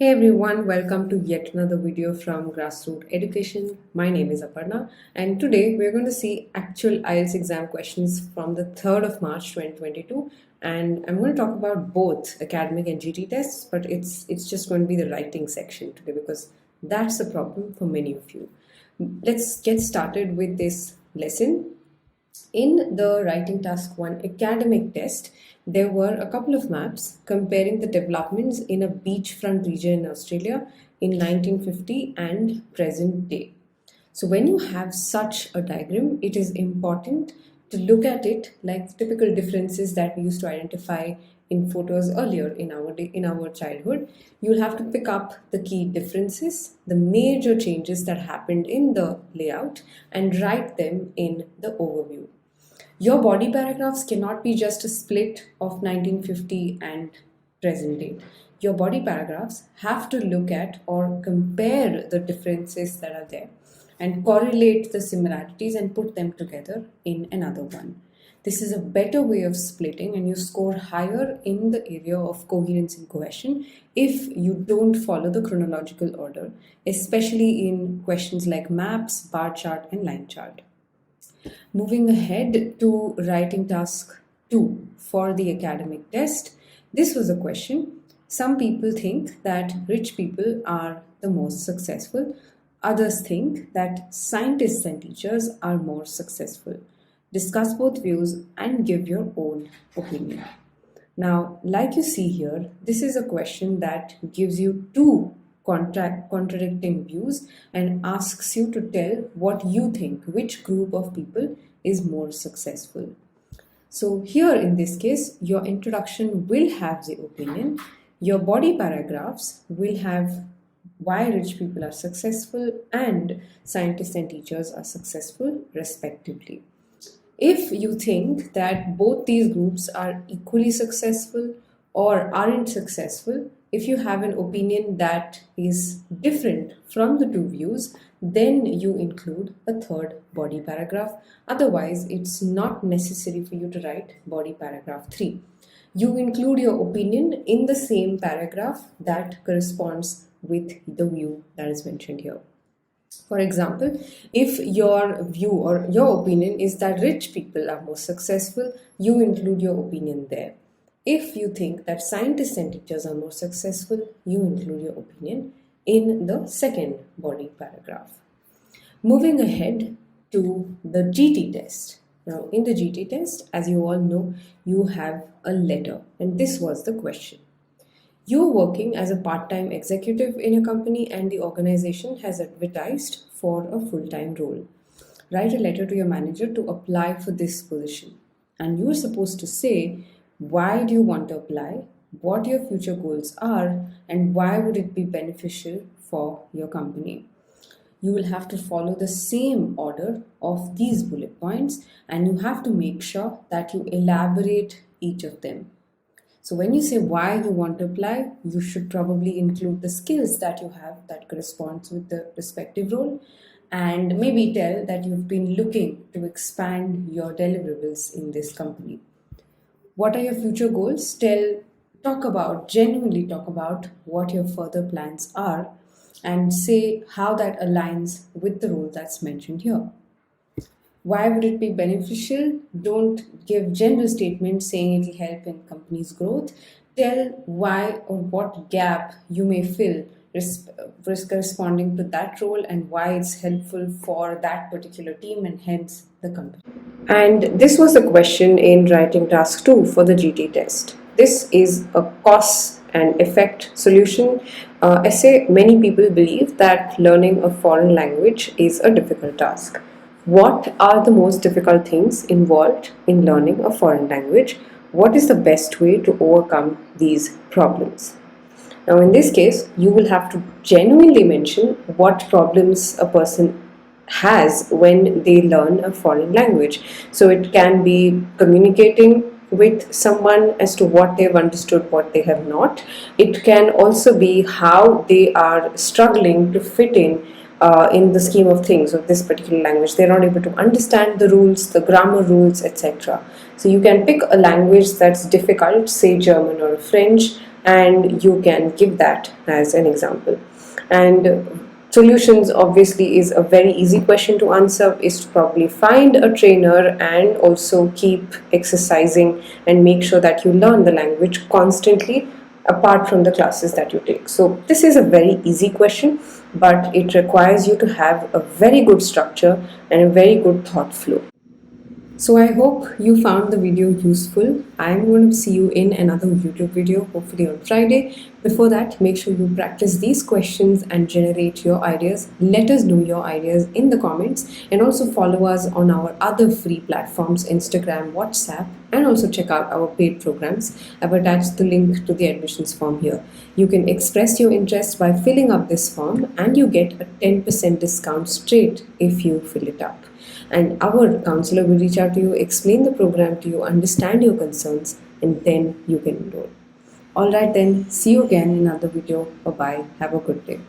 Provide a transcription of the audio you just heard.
Hey everyone, welcome to yet another video from Grassroots Education. My name is Aparna, and today we're going to see actual IELTS exam questions from the 3rd of March 2022. And I'm going to talk about both academic and GT tests, but it's just going to be the writing section today because that's a problem for many of you. Let's get started with this lesson. In the writing task 1 academic test, there were a couple of maps comparing the developments in a beachfront region in Australia in 1950 and present day. So when you have such a diagram, it is important to look at it like typical differences that we used to identify in photos earlier in our childhood. You'll have to pick up the key differences, the major changes that happened in the layout, and write them in the overview. Your body paragraphs cannot be just a split of 1950 and present day. Your body paragraphs have to look at or compare the differences that are there and correlate the similarities and put them together in another one. This is a better way of splitting, and you score higher in the area of coherence and cohesion if you don't follow the chronological order, especially in questions like maps, bar chart, and line chart. Moving ahead to writing task 2 for the academic test, this was a question. Some people think that rich people are the most successful. Others think that scientists and teachers are more successful. Discuss both views and give your own opinion. Now, like you see here, this is a question that gives you two contradicting views and asks you to tell what you think, which group of people is more successful. So here in this case, your introduction will have the opinion, your body paragraphs will have why rich people are successful and scientists and teachers are successful respectively. If you think that both these groups are equally successful or aren't successful, if you have an opinion that is different from the two views, then you include a third body paragraph. Otherwise, it's not necessary for you to write body paragraph 3. You include your opinion in the same paragraph that corresponds with the view that is mentioned here. For example, if your view or your opinion is that rich people are more successful, you include your opinion there. If you think that scientists and teachers are more successful, you include your opinion in the second body paragraph. Moving ahead to the GT test. Now, in the GT test, as you all know, you have a letter, and this was the question. You're working as a part-time executive in a company and the organization has advertised for a full-time role. Write a letter to your manager to apply for this position. And you're supposed to say, why do you want to apply, what your future goals are, and why would it be beneficial for your company. You will have to follow the same order of these bullet points, and you have to make sure that you elaborate each of them. So when you say why you want to apply, you should probably include the skills that you have that corresponds with the respective role, and maybe tell that you've been looking to expand your deliverables in this company. What are your future goals? Genuinely talk about what your further plans are and say how that aligns with the role that's mentioned here. Why would it be beneficial? Don't give general statements saying it will help in company's growth. Tell why or what gap you may fill corresponding to that role and why it's helpful for that particular team and hence the company. And this was a question in writing task 2 for the GT test. This is a cause and effect solution essay. Many people believe that learning a foreign language is a difficult task. What are the most difficult things involved in learning a foreign language? What is the best way to overcome these problems? Now, in this case, you will have to genuinely mention what problems a person has when they learn a foreign language. So it can be communicating with someone as to what they've understood, what they have not. It can also be how they are struggling to fit in the scheme of things of this particular language. They're not able to understand the rules, the grammar rules, etc. So you can pick a language that's difficult, say German or French, and you can give that as an example. And solutions obviously is a very easy question to answer, is to probably find a trainer and also keep exercising and make sure that you learn the language constantly apart from the classes that you take. So this is a very easy question, but it requires you to have a very good structure and a very good thought flow. So I hope you found the video useful. I'm going to see you in another YouTube video, hopefully on Friday. Before that, make sure you practice these questions and generate your ideas. Let us know your ideas in the comments, and also follow us on our other free platforms, Instagram, WhatsApp, and also check out our paid programs. I've attached the link to the admissions form here. You can express your interest by filling up this form, and you get a 10% discount straight if you fill it up. And our counselor will reach out to you, explain the program to you, understand your concerns, and then you can enroll. Alright then, see you again in another video. Bye bye. Have a good day.